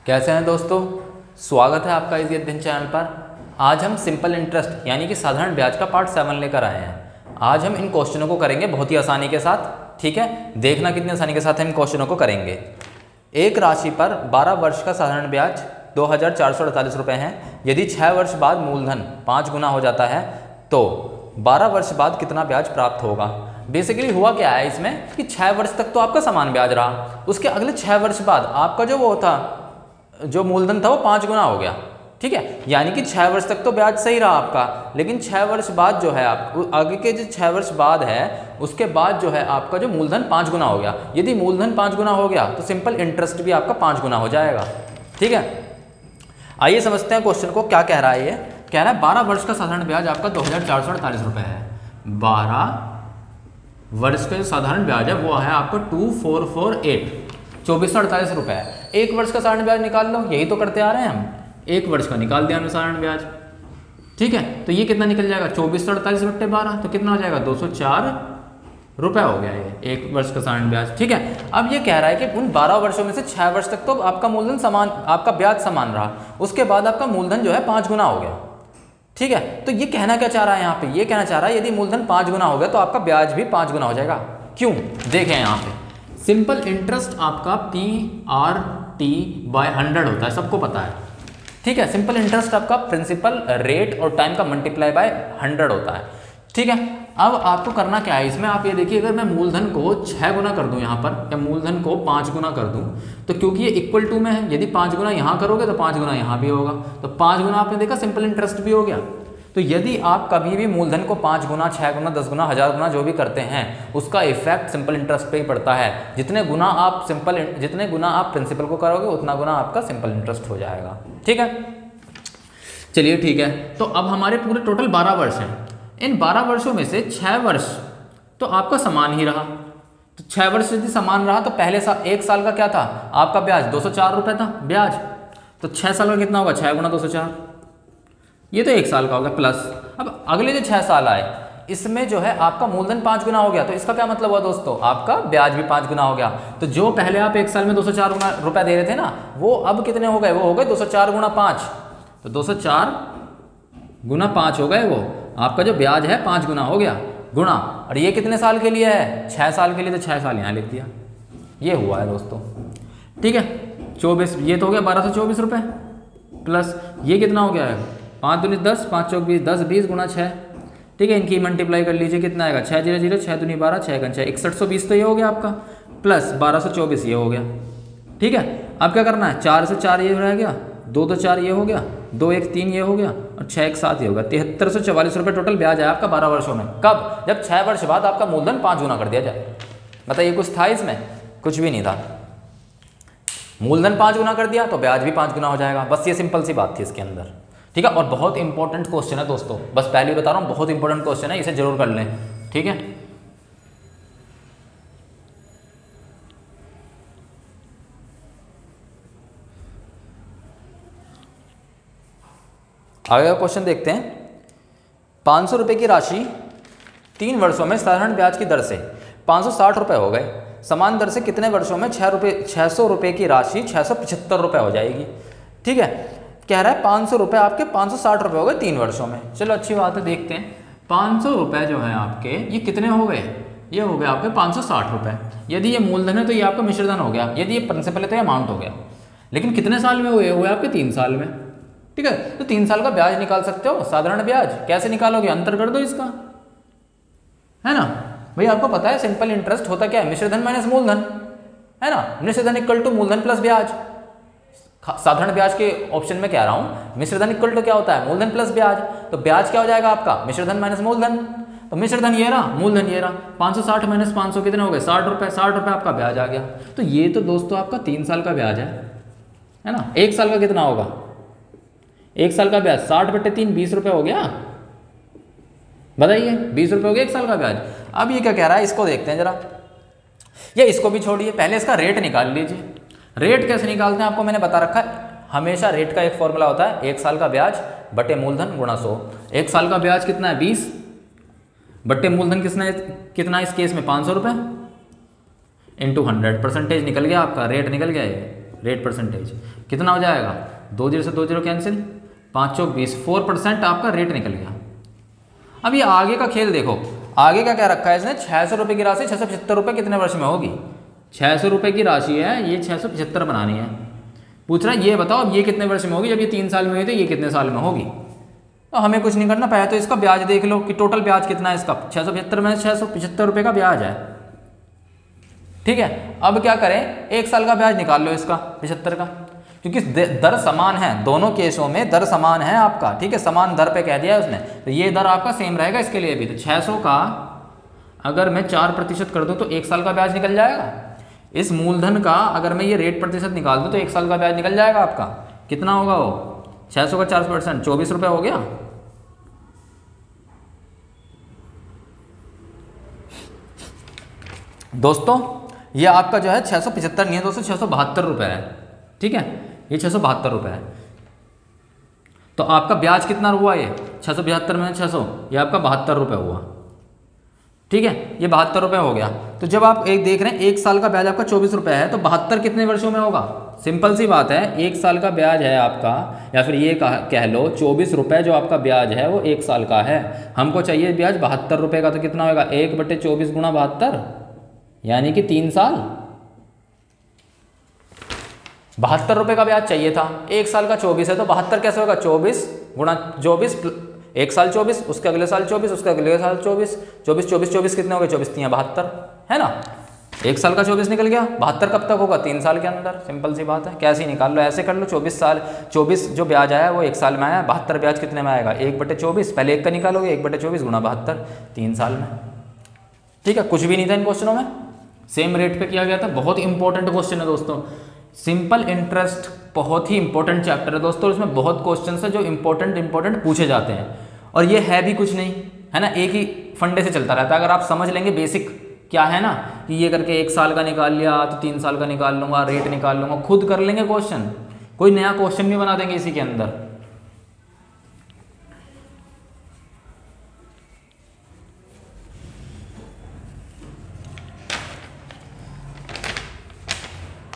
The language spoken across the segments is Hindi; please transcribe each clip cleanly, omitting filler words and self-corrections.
कैसे हैं दोस्तों, स्वागत है आपका इस अध्ययन चैनल पर। आज हम सिंपल इंटरेस्ट यानी कि साधारण ब्याज का पार्ट 7 लेकर आए हैं। आज हम इन क्वेश्चनों को करेंगे बहुत ही आसानी के साथ। ठीक है, देखना कितनी आसानी के साथ हम क्वेश्चनों को करेंगे। एक राशि पर 12 वर्ष का साधारण ब्याज 2448 रुपये है। यदि 6 वर्ष बाद मूलधन 5 गुना हो जाता है तो 12 वर्ष बाद कितना ब्याज प्राप्त होगा। बेसिकली हुआ क्या है इसमें कि 6 वर्ष तक तो आपका समान ब्याज रहा, उसके अगले 6 वर्ष बाद आपका जो मूलधन था वो 5 गुना हो गया। ठीक है, यानी कि 6 वर्ष तक तो ब्याज सही रहा आपका, लेकिन 6 वर्ष बाद जो है आप आगे के जो 6 वर्ष बाद है उसके बाद जो है आपका जो मूलधन 5 गुना हो गया। यदि मूलधन 5 गुना हो गया तो सिंपल इंटरेस्ट भी आपका 5 गुना हो जाएगा। ठीक है, आइए समझते हैं क्वेश्चन को क्या कह रहा है। ये कह रहा है 12 वर्ष का साधारण ब्याज आपका 2448 रुपये है। 12 वर्ष का जो साधारण ब्याज है वो है आपका 2448 2448 रुपये है। 1 वर्ष का साधारण ब्याज निकाल लो, यही तो करते आ रहे हैं हम। 1 वर्ष का निकाल दिया हमने साधारण ब्याज। ठीक है, तो ये कितना निकल जाएगा 2448 बट्टे 12, तो कितना हो जाएगा 204 रुपये हो गया ये 1 वर्ष का साधारण ब्याज। ठीक है, अब ये कह रहा है कि उन 12 वर्षों में से 6 वर्ष तक तो आपका मूलधन समान, आपका ब्याज समान रहा, उसके बाद आपका मूलधन जो है 5 गुना हो गया। ठीक है, तो ये कहना क्या चाह रहा है यहाँ पे, ये कहना चाह रहा है यदि मूलधन 5 गुना हो गया तो आपका ब्याज भी 5 गुना हो जाएगा। क्यों, देखें यहाँ पे सिंपल इंटरेस्ट आपका PRT/100 होता है, सबको पता है। ठीक है, सिंपल इंटरेस्ट आपका प्रिंसिपल रेट और टाइम का मल्टीप्लाई बाय 100 होता है। ठीक है, अब आपको करना क्या है इसमें, आप ये देखिए, अगर मैं मूलधन को 6 गुना कर दूं यहाँ पर या मूलधन को 5 गुना कर दूं तो क्योंकि ये इक्वल टू में है, यदि 5 गुना यहाँ करोगे तो 5 गुना यहाँ भी होगा, तो 5 गुना आपने देखा सिंपल इंटरेस्ट भी हो गया। तो यदि आप कभी भी मूलधन को 5 गुना, 6 गुना, 10 गुना, 1000 गुना जो भी करते हैं उसका इफेक्ट सिंपल इंटरेस्ट पे ही पड़ता है। जितने गुना आप प्रिंसिपल को करोगे उतना गुना आपका सिंपल इंटरेस्ट हो जाएगा। ठीक है, चलिए ठीक है, तो अब हमारे पूरे टोटल 12 वर्ष हैं। इन 12 वर्षों में से 6 वर्ष तो आपका समान ही रहा, तो 6 वर्ष यदि समान रहा तो पहले एक साल का क्या था आपका ब्याज 204 रुपये था ब्याज, तो 6 साल का कितना होगा 6 गुना 204, ये तो 1 साल का होगा प्लस। अब अगले जो 6 साल आए इसमें जो है आपका मूलधन 5 गुना हो गया, तो इसका क्या मतलब हुआ दोस्तों, आपका ब्याज भी 5 गुना हो गया। तो जो पहले आप 1 साल में 204 रुपये दे रहे थे ना, वो अब कितने हो गए, वो हो गए 204 गुना 5, तो 204 गुना 5 हो गए, वो आपका जो ब्याज है 5 गुना हो गया गुणा। और ये कितने साल के लिए है, 6 साल के लिए, तो 6 साल यहाँ लिख दिया, ये हुआ है दोस्तों। ठीक है, 24, ये तो हो गया 1224 रुपये प्लस ये कितना हो गया है 5 दूनी 10, 5 चौक 20, 10 20 गुना 6। ठीक है, इनकी मल्टीप्लाई कर लीजिए, कितना आएगा 6 0 0, 6 दूनी 12, 6 6 6120 तो ये हो गया आपका, प्लस 1224 ये हो गया। ठीक है, अब क्या करना है, 4 से 4 ये रह गया, 2 2 4 ये हो गया, 2 1 3 ये हो गया और 6 1 7 ये होगा। 7344 रुपये टोटल ब्याज है आपका 12 वर्षों में। कब, जब 6 वर्ष बाद आपका मूलधन 5 गुना कर दिया जाए। बताइए कुछ था इसमें, कुछ भी नहीं था। मूलधन 5 गुना कर दिया तो ब्याज भी 5 गुना हो जाएगा, बस ये सिंपल सी बात थी इसके अंदर। ठीक है, और बहुत इंपॉर्टेंट क्वेश्चन है दोस्तों, बस पहले बता रहा हूँ बहुत इंपॉर्टेंट क्वेश्चन है, इसे जरूर कर लें। ठीक है, आगे का क्वेश्चन देखते हैं। 500 रुपये की राशि 3 वर्षों में साधारण ब्याज की दर से 560 रुपये हो गए, समान दर से कितने वर्षों में 600 रुपये की राशि 675 रुपये हो जाएगी। ठीक है, कह रहा है 500 रुपये आपके 560 रुपये हो गए 3 वर्षों में। चलो अच्छी बात है, देखते हैं 500 रुपये जो है आपके ये कितने हो गए, ये हो गए आपके 560 रुपये। यदि ये मूलधन है तो ये आपका मिश्रधन हो गया, यदि ये प्रिंसिपल है तो ये अमाउंट हो गया। लेकिन कितने साल में हुए आपके 3 साल में। ठीक है, तो 3 साल का ब्याज निकाल सकते हो, साधारण ब्याज कैसे निकालोगे, अंतर कर दो इसका, है ना भाई। आपको पता है सिंपल इंटरेस्ट होता क्या है, मिश्रधन माइनस मूलधन, है ना। मिश्रधन इक्वल टू मूलधन प्लस ब्याज। साधारण ब्याज के ऑप्शन में कह रहा हूं, मिश्रधन इक्वल टू क्या होता है, मूलधन प्लस ब्याज। तो ब्याज क्या हो जाएगा आपका, मिश्रधन माइनस मूलधन, तो मिश्रधन ये रहा, मूलधन ये रहा। 560 माइनस 500 कितने हो गए 60 रुपये, 60 रुपये आपका ब्याज आ गया। तो ये तो दोस्तों आपका 3 साल का ब्याज है ना। 1 साल का कितना होगा, 1 साल का ब्याज 60 बट्टे 3 20 रुपये हो गया। बताइए 20 रुपये हो गया 1 साल का ब्याज। अब ये क्या कह रहा है, इसको देखते हैं जरा, या इसको भी छोड़िए, पहले इसका रेट निकाल लीजिए। रेट कैसे निकालते हैं आपको मैंने बता रखा है, हमेशा रेट का एक फॉर्मूला होता है, 1 साल का ब्याज बटे मूलधन गुणा 100। 1 साल का ब्याज कितना है 20 बटे मूलधन कितना है इस केस में 500 रुपये इंटू 100, परसेंटेज निकल गया आपका, रेट निकल गया ये। रेट परसेंटेज कितना हो जाएगा, 2 0 से 2 0 कैंसिल, 5 चौक 20, 4% आपका रेट निकल गया। अब ये आगे का खेल देखो, आगे का क्या रखा है इसने, 600 रुपये की राशि 675 रुपये कितने वर्ष में होगी, 600 रुपये की राशि है, ये 675 बनानी है। पूछ रहा है ये बताओ अब ये कितने वर्ष में होगी, जब ये 3 साल में हुई तो ये कितने साल में होगी। तो हमें कुछ नहीं करना, पहले तो इसका ब्याज देख लो कि टोटल ब्याज कितना है इसका, 675 में 675 रुपये का ब्याज है, ठीक है। अब क्या करें, 1 साल का ब्याज निकाल लो इसका 75 का, क्योंकि दर समान है, दोनों केसों में दर समान है आपका, ठीक है, समान दर पे कह दिया है उसने, तो ये दर आपका सेम रहेगा इसके लिए भी। तो 600 का अगर मैं 4% कर दूं तो 1 साल का ब्याज निकल जाएगा। इस मूलधन का अगर मैं ये रेट प्रतिशत निकाल दूं तो 1 साल का ब्याज निकल जाएगा आपका, कितना होगा वो, 600 का 4%, 24 रुपये हो गया। दोस्तों ये आपका जो है 675 नहीं है दोस्तों, 672 रुपये है, ठीक है, ये 672 रुपये है। तो आपका ब्याज कितना हुआ, ये 675 में 600, ये आपका 72 रुपये हुआ, ठीक है, ये 72 रुपये हो गया। तो जब आप एक देख रहे हैं 1 साल का ब्याज आपका 24 रुपये है, तो 72 कितने वर्षों में होगा, सिंपल सी बात है, 1 साल का ब्याज है आपका, या फिर ये कह लो 24 रुपये जो आपका ब्याज है वो 1 साल का है, हमको चाहिए ब्याज 72 रुपये का, तो कितना होगा 1/24 गुणा 72, यानी कि 3 साल, 72 रुपये का ब्याज चाहिए था, 1 साल का 24 है तो 72 कैसे होगा, 24 गुणा 24, 1 साल 24, उसके अगले साल 24, उसके अगले साल 24, 24 24 24 कितने हो गए, 24 3 72, है ना, 1 साल का 24 निकल गया, 72 कब तक होगा, 3 साल के अंदर, सिंपल सी बात है, कैसे ही निकाल लो, ऐसे कर लो, 24 जो ब्याज आया वो 1 साल में आया, 72 ब्याज कितने में आएगा, 1/24, पहले 1 का निकालोगे, 1/24 गुणा 72, 3 साल में, ठीक है, कुछ भी नहीं था इन क्वेश्चनों में, सेम रेट पे किया गया था। बहुत इंपॉर्टेंट क्वेश्चन है दोस्तों, सिंपल इंटरेस्ट बहुत ही इंपॉर्टेंट चैप्टर है दोस्तों, इसमें बहुत क्वेश्चन है जो इंपॉर्टेंट पूछे जाते हैं, और ये है भी कुछ नहीं, है ना, एक ही फंडे से चलता रहता है। अगर आप समझ लेंगे बेसिक क्या है ना, कि ये करके 1 साल का निकाल लिया तो 3 साल का निकाल लूंगा, रेट निकाल लूंगा, खुद कर लेंगे क्वेश्चन, कोई नया क्वेश्चन भी बना देंगे इसी के अंदर।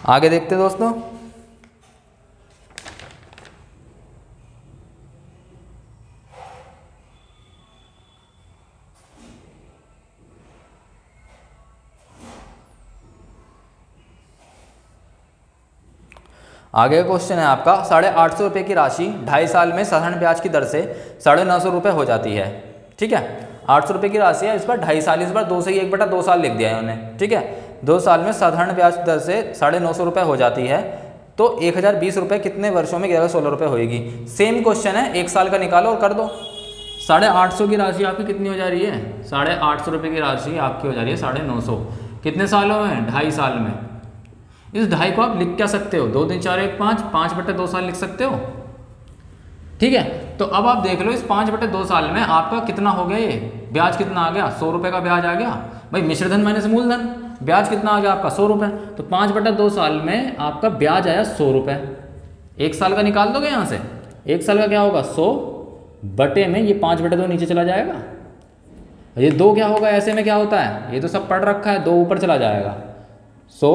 आगे देखते हैं दोस्तों, आगे का क्वेश्चन है आपका, 850 रुपये की राशि 2.5 साल में साधारण ब्याज की दर से 950 रुपये हो जाती है, ठीक है, 800 रुपये की राशि है, इस बार 2.5 साल, इस बार 2 से 1/2 साल लिख दिया है उन्होंने, ठीक है, 2 साल में साधारण ब्याज दर से 950 रुपये हो जाती है, तो 1020 रुपये कितने वर्षों में 1116 रुपये होएगी। सेम क्वेश्चन है, 1 साल का निकालो और कर दो। 850 की राशि आपकी कितनी हो जा रही है, 850 रुपये की राशि आपकी हो जा रही है 950, कितने सालों में, 2.5 साल में। इस 2.5 को आप लिख क्या सकते हो, 2 3 4 1 5, 5/2 साल लिख सकते हो, ठीक है। तो अब आप देख लो इस 5/2 साल में आपका कितना हो गया, ये ब्याज कितना आ गया, 100 रुपये का ब्याज आ गया भाई, मिश्रधन माइनस मूलधन, ब्याज कितना आ गया आपका 100 रुपये, तो 5/2 साल में आपका ब्याज आया 100 रुपये। 1 साल का निकाल दोगे यहाँ से, 1 साल का क्या होगा 100 बटे में ये 5/2 नीचे चला जाएगा, ये 2 क्या होगा, ऐसे में क्या होता है, ये तो सब पढ़ रखा है, 2 ऊपर चला जाएगा, 100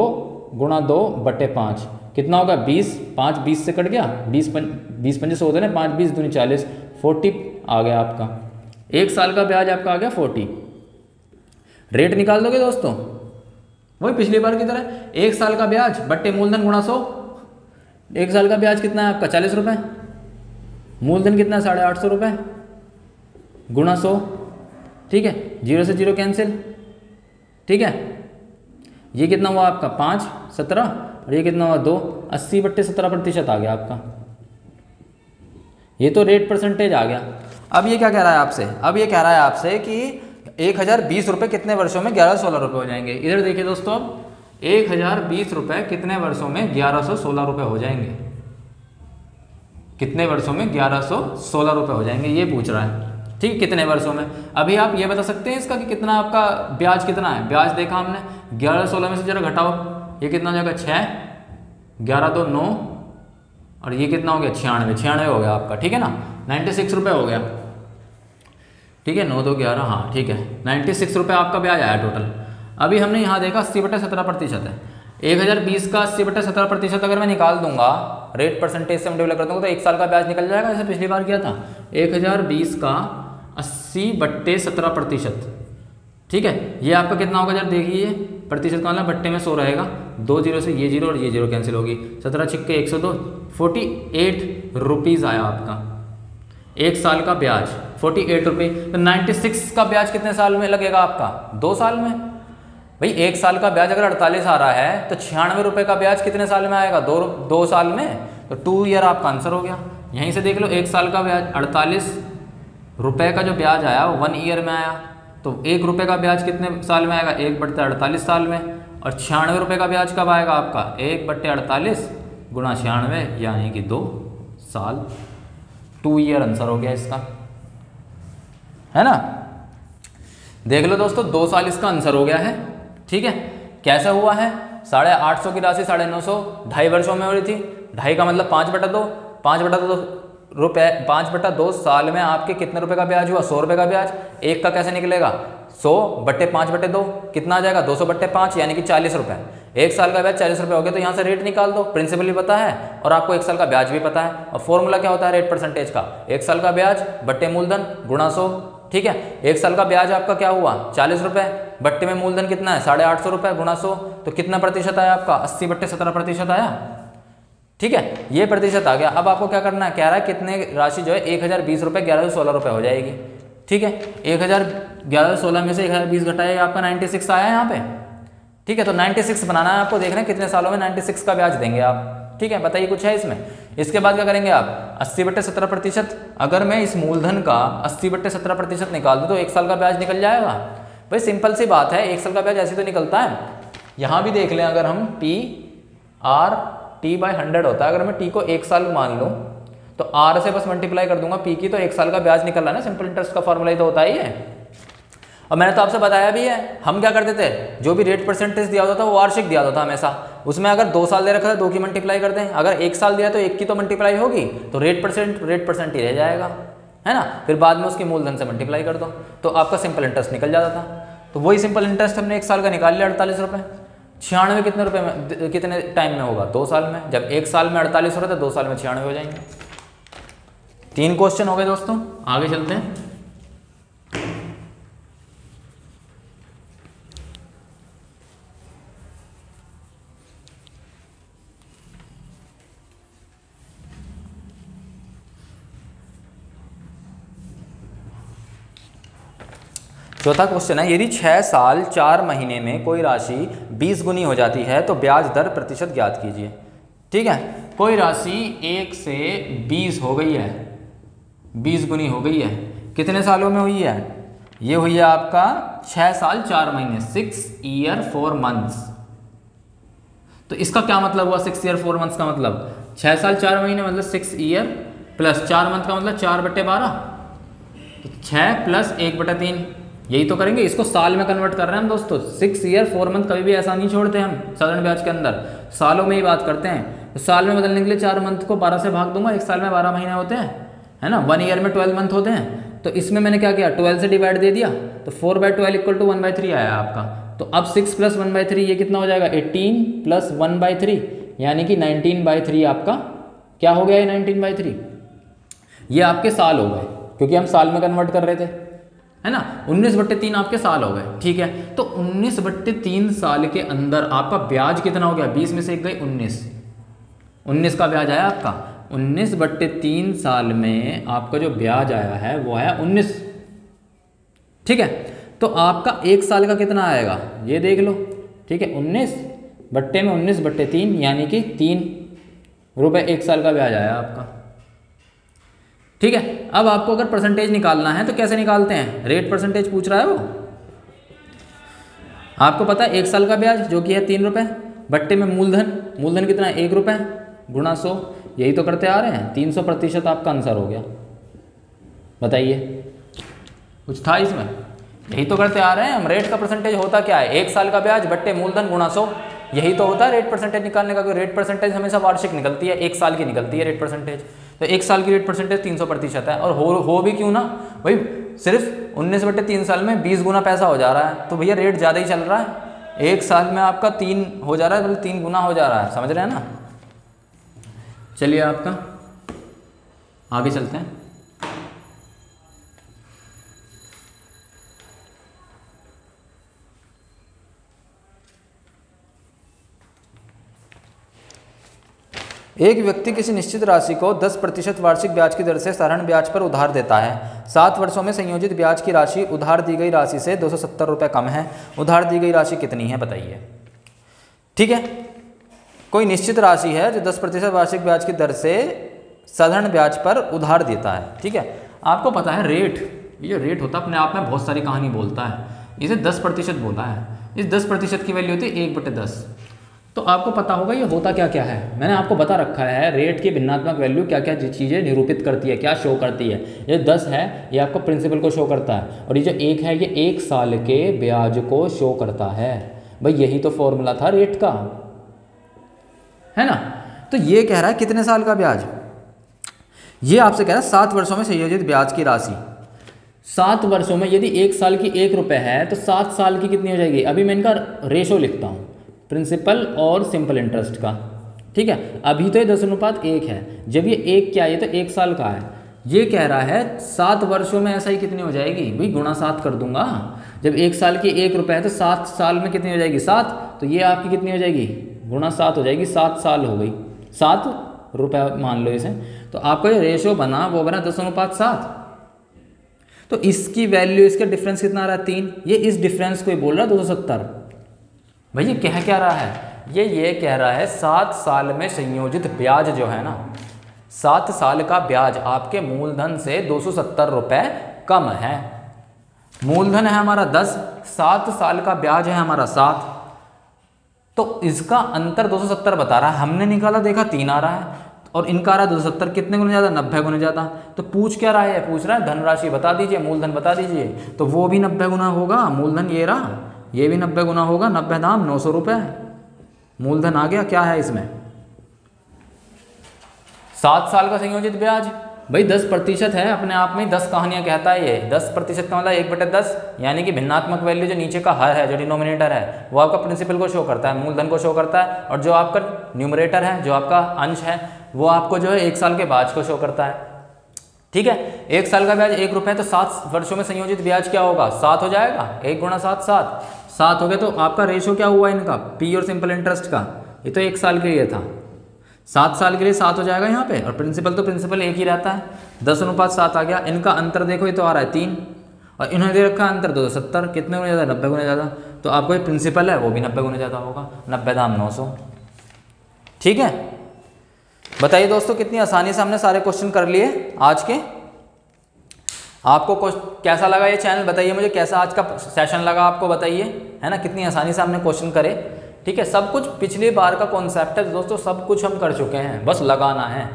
गुणा 2/5 कितना होगा 20, 5 20 से कट गया, 20 25 100 होते ना, 5 20 दूनी 40, 40 आ गया आपका, 1 साल का ब्याज आपका आ गया 40। रेट निकाल दोगे दोस्तों, वही पिछली बार की तरह, 1 साल का ब्याज बट्टे मूलधन गुणा 100, 1 साल का ब्याज कितना है आपका 40 रुपये, मूलधन कितना है 850 रुपये गुणा 100, ठीक है, 0 से 0 कैंसिल, ठीक है, ये कितना हुआ आपका 5 17, और ये कितना हुआ 2, 80/17% आ गया आपका, ये तो रेट परसेंटेज आ गया। अब ये क्या कह रहा है आपसे, अब ये कह रहा है आपसे कि 1020 रुपये कितने वर्षों में 1116 रुपये हो जाएंगे। इधर देखिए दोस्तों, अब 1020 रुपये कितने वर्षों में 1116 रुपये हो जाएंगे, कितने वर्षों में 1116 रुपये हो जाएंगे, ये पूछ रहा है, ठीक, कितने वर्षों में। अभी आप ये बता सकते हैं इसका कि कितना आपका ब्याज कितना है, ब्याज देखा हमने, 1116 में से जरा घटाओ, ये कितना हो जाएगा 6, 11 2 9, और ये कितना हो गया 96 हो गया आपका, ठीक है ना, 96 रुपये हो गया, ठीक है, 9 2 11, हाँ ठीक है, 96 रुपये आपका ब्याज आया टोटल। अभी हमने यहाँ देखा 80/17% है, 1020 का 80/17% अगर मैं निकाल दूंगा, रेट परसेंटेज से मल्टीप्लाई कर दूंगा तो 1 साल का ब्याज निकल जाएगा, जैसे पिछली बार किया था। 1020 का 80/17%, ठीक है। ये आपका कितना होगा जरा देखिए, प्रतिशत का मतलब बट्टे में 100 रहेगा, 2 जीरो से ये जीरो और ये जीरो कैंसिल होगी, 17 छिक्के 102, 48 रुपीज़ आया आपका 1 साल का ब्याज, 48 रुपये। तो 96 का ब्याज कितने साल में लगेगा आपका? 2 साल में। भाई 1 साल का ब्याज अगर 48 आ रहा है तो 96 रुपये का ब्याज कितने साल में आएगा? 2 साल में। तो 2 ईयर आपका आंसर हो गया। यहीं से देख लो, 1 साल का ब्याज 48 रुपये का जो ब्याज आया वो 1 ईयर में आया, तो 1 रुपये का ब्याज कितने साल में आएगा? 1/48 साल में। और 96 रुपये का ब्याज कब आएगा आपका? 1/48 गुणा 96 यानी कि 2 साल। 2 ईयर आंसर हो गया इसका, है ना। देख लो दोस्तों, 2 साल इसका आंसर हो गया है, ठीक है। कैसे हुआ है? 850 की राशि 950 2.5 वर्षों में हो रही थी। 2.5 का मतलब 5/2, 5/2 रुपये, 5/2 साल में आपके कितने रुपए का ब्याज हुआ? 100 रुपये का ब्याज। 1 का कैसे निकलेगा? 100/5/2 कितना आ जाएगा? 200/5 यानी कि 40 रुपये। 1 साल का ब्याज 40 रुपये हो गया, तो यहाँ से रेट निकाल दो। प्रिंसिपल भी पता है और आपको 1 साल का ब्याज भी पता है। और फॉर्मूला क्या होता है रेट परसेंटेज का? 1 साल का ब्याज बट्टे मूलधन गुणा 100, ठीक है। 1 साल का ब्याज आपका क्या हुआ? 40 रुपये, बट्टे में मूलधन कितना है? 850 रुपये गुणा 100, तो कितना प्रतिशत आया आपका? 80/17% आया, ठीक है। ये प्रतिशत आ गया। अब आपको क्या करना है? कह रहा है कितने राशि जो है 1020 रुपये 1116 रुपये हो जाएगी, ठीक है। 1116 में से 1020 घटाएगा, आपका 96 आया है यहाँ पे, ठीक है। तो 96 बनाना है आपको, देखना है कितने सालों में 96 का ब्याज देंगे आप, ठीक है। बताइए कुछ है इसमें। इसके बाद क्या करेंगे आप? 80/17%। अगर मैं इस मूलधन का 80/17% निकाल दूँ तो 1 साल का ब्याज निकल जाएगा। भाई सिंपल सी बात है, 1 साल का ब्याज ऐसे तो निकलता है। यहाँ भी देख लें, अगर हम T/100 होता है, अगर मैं T को 1 साल मान लूँ तो R से बस मल्टीप्लाई कर दूंगा P की, तो 1 साल का ब्याज निकल रहा है ना। सिंपल इंटरेस्ट का फॉर्मूला ही तो होता ही है। और मैंने तो आपसे बताया भी है, हम क्या करते थे, जो भी रेट परसेंटेज दिया होता था वो वार्षिक दिया होता था हमेशा। उसमें अगर 2 साल दे रखा था 2 की मल्टीप्लाई कर दें, अगर 1 साल दिया तो 1 की तो मल्टीप्लाई होगी, तो रेट परसेंट ही रह जाएगा, है ना। फिर बाद में उसकी मूलधन से मल्टीप्लाई कर दो तो आपका सिंपल इंटरेस्ट निकल जाता था। तो वही सिंपल इंटरेस्ट हमने 1 साल का निकाल लिया 48 रुपये। 96 कितने रुपये में, कितने टाइम में होगा? 2 साल में। जब 1 साल में 48 हो रहे थे, 2 साल में 96 हो जाएंगे। 3 क्वेश्चन हो गए दोस्तों, आगे चलते हैं। चौथा क्वेश्चन है, यदि 6 साल 4 महीने में कोई राशि 20 गुनी हो जाती है तो ब्याज दर प्रतिशत ज्ञात कीजिए, ठीक है। कोई राशि 1 से 20 हो गई है, 20 गुनी हो गई है, कितने सालों में हुई है? ये हुई है आपका 6 साल 4 महीने, 6 ईयर 4 मंथ्स। तो इसका क्या मतलब हुआ 6 ईयर 4 मंथ्स का मतलब? 6 साल 4 महीने मतलब 6 ईयर प्लस 4 मंथ का मतलब 4/12, 6 प्लस 1/3, यही तो करेंगे। इसको साल में कन्वर्ट कर रहे हैं हम दोस्तों। 6 ईयर 4 मंथ कभी भी ऐसा नहीं छोड़ते हम साधारण ब्याज के अंदर, सालों में ही बात करते हैं। तो साल में बदलने के लिए 4 मंथ को 12 से भाग दूंगा, 1 साल में 12 महीने होते हैं, है ना। 1 ईयर में 12 मंथ होते हैं। तो इसमें मैंने क्या किया, 12 से डिवाइड दे दिया, तो 4/12 = 1/3 आया आपका। तो अब 6 + 1/3 ये कितना हो जाएगा? 18 + 1/3 यानी कि 19/3 आपका क्या हो गया? ये 19/3 ये आपके साल हो गए, क्योंकि हम साल में कन्वर्ट कर रहे थे, है ना। 19/3 आपके साल हो गए, ठीक है। तो 19/3 साल के अंदर आपका ब्याज कितना हो गया? 20 में से 1 गई 19 का ब्याज आया आपका। 19/3 साल में आपका जो ब्याज आया है वो आया 19, ठीक है। तो आपका 1 साल का कितना आएगा ये देख लो, ठीक है। 19/3 यानी कि 3 रुपये 1 साल का ब्याज आया आपका, ठीक है। अब आपको अगर परसेंटेज निकालना है तो कैसे निकालते हैं? रेट परसेंटेज पूछ रहा है वो। आपको पता है 1 साल का ब्याज जो कि है 3 रुपये, बट्टे में मूलधन कितना है? 1 रुपये गुणा 100, यही तो करते आ रहे हैं। 300% आपका आंसर हो गया। बताइए कुछ था इसमें? यही तो करते आ रहे हैं हम। रेट का परसेंटेज होता क्या है? 1 साल का ब्याज बट्टे मूलधन गुणा 100, यही तो होता है रेट परसेंटेज निकालने का। रेट परसेंटेज हमेशा वार्षिक निकलती है, 1 साल की निकलती है रेट परसेंटेज। तो 1 साल की रेट परसेंटेज 300% है। और हो भी क्यों ना भाई, सिर्फ 19/3 साल में 20 गुना पैसा हो जा रहा है, तो भैया रेट ज़्यादा ही चल रहा 1 साल में आपका 3 हो जा रहा है, मतलब 3 गुना हो जा रहा है, समझ रहे हैं ना। चलिए आपका आगे चलते हैं। एक व्यक्ति किसी निश्चित राशि को 10% वार्षिक ब्याज की दर से साधारण ब्याज पर उधार देता है। 7 वर्षों में संयोजित ब्याज की राशि उधार दी गई राशि से 270 रुपये कम है। उधार दी गई राशि कितनी है बताइए। ठीक है, कोई निश्चित राशि है जो 10% वार्षिक ब्याज की दर से साधारण ब्याज पर उधार देता है। ठीक है, आपको पता है रेट, ये जो रेट होता है अपने आप में बहुत सारी कहानी बोलता है। इसे 10% बोला है, इस 10% की वैल्यू होती है 1/10। तो आपको पता होगा ये होता क्या क्या है, मैंने आपको बता रखा है रेट की भिन्नात्मक वैल्यू क्या क्या चीज़ें निरूपित करती है, क्या शो करती है। ये 10 है, ये आपको प्रिंसिपल को शो करता है, और ये जो 1 है ये 1 साल के ब्याज को शो करता है। भाई यही तो फॉर्मूला था रेट का, है ना। तो ये कह रहा है कितने साल का ब्याज, ये आपसे कह रहा है 7 वर्षों में संयोजित ब्याज की राशि। 7 वर्षों में यदि 1 साल की 1 रुपये है तो 7 साल की कितनी हो जाएगी। अभी मैं इनका रेशो लिखता हूँ, प्रिंसिपल और सिंपल इंटरेस्ट का। ठीक है, अभी तो ये 10:1 है, जब ये 1 क्या है, ये तो 1 साल का है। ये कह रहा है 7 वर्षों में ऐसा ही कितनी हो जाएगी, भाई गुणा 7 कर दूंगा। जब 1 साल की 1 रुपये है तो 7 साल में कितनी हो जाएगी 7, तो ये आपकी कितनी हो जाएगी गुणा 7 हो जाएगी, 7 साल हो गई, 7 रुपये मान लो इसे। तो आपका ये रेशो बना वो बना 10:7। तो इसकी वैल्यू, इसका डिफरेंस कितना आ रहा है 3। ये इस डिफरेंस को ही बोल रहा है 270। भाई ये कह क्या रहा है, ये कह रहा है 7 साल में संयोजित ब्याज जो है ना, 7 साल का ब्याज आपके मूलधन से 270 रुपये कम है। मूलधन है हमारा 10, 7 साल का ब्याज है हमारा 7, तो इसका अंतर 270 बता रहा है। हमने निकाला देखा 3 आ रहा है, और इनका आ रहा है 270। कितने गुने ज़्यादा, 90 गुने ज़्यादा। तो पूछ क्या रहा है, पूछ रहा है धनराशि बता दीजिए, मूलधन बता दीजिए। तो वो भी 90 गुना होगा, मूलधन ये रहा, ये भी 90 गुना होगा, 90 दाम 900 रुपये मूलधन आ गया। क्या है इसमें 7 साल का संयोजित ब्याज, भाई 10% है, अपने आप में 10 कहानियां कहता है ये। 10% का मतलब 1/10, यानी कि भिन्नात्मक वैल्यू जो नीचे का हर है, जो डिनोमिनेटर है, वो आपका प्रिंसिपल को शो करता है, मूलधन को शो करता है, और जो आपका न्यूमरेटर है, जो आपका अंश है, वो आपको जो है 1 साल के ब्याज को शो करता है। ठीक है, 1 साल का ब्याज 1 रुपये, तो 7 वर्षों में संयोजित ब्याज क्या होगा 7 हो जाएगा, 1 गुणा 7 7 हो गए। तो आपका रेशो क्या हुआ इनका, पी और सिंपल इंटरेस्ट का, ये तो 1 साल के लिए था, 7 साल के लिए 7 हो जाएगा यहाँ पे, और प्रिंसिपल तो प्रिंसिपल एक ही रहता है, 10:7 आ गया। इनका अंतर देखो, ये तो आ रहा है 3, और इन्होंने दे रखा अंतर 270, कितने गुने ज़्यादा 90 गुने ज़्यादा। तो आपको ये प्रिंसिपल है वो भी 90 गुने ज़्यादा होगा, 90 दाम 900। ठीक है, बताइए दोस्तों कितनी आसानी से हमने सारे क्वेश्चन कर लिए आज के। आपको कैसा लगा ये चैनल, बताइए मुझे कैसा आज का सेशन लगा आपको, बताइए, है ना। कितनी आसानी से हमने क्वेश्चन करे। ठीक है, सब कुछ पिछली बार का कॉन्सेप्ट है दोस्तों, सब कुछ हम कर चुके हैं, बस लगाना है।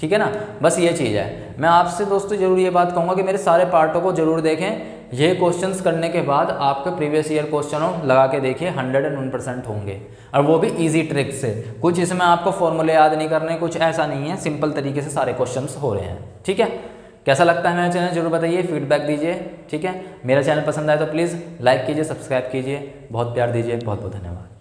ठीक है ना, बस ये चीज़ है। मैं आपसे दोस्तों जरूर ये बात कहूँगा कि मेरे सारे पार्टों को जरूर देखें। ये क्वेश्चंस करने के बाद आपके प्रीवियस ईयर क्वेश्चनों लगा के देखिए, 101% होंगे, और वो भी इजी ट्रिक से। कुछ इसमें आपको फॉर्मूले याद नहीं करने, कुछ ऐसा नहीं है, सिंपल तरीके से सारे क्वेश्चंस हो रहे हैं। ठीक है, कैसा लगता है मेरा चैनल जरूर बताइए, फीडबैक दीजिए। ठीक है, मेरा चैनल पसंद आए तो प्लीज़ लाइक कीजिए, सब्सक्राइब कीजिए, बहुत प्यार दीजिए। बहुत बहुत धन्यवाद।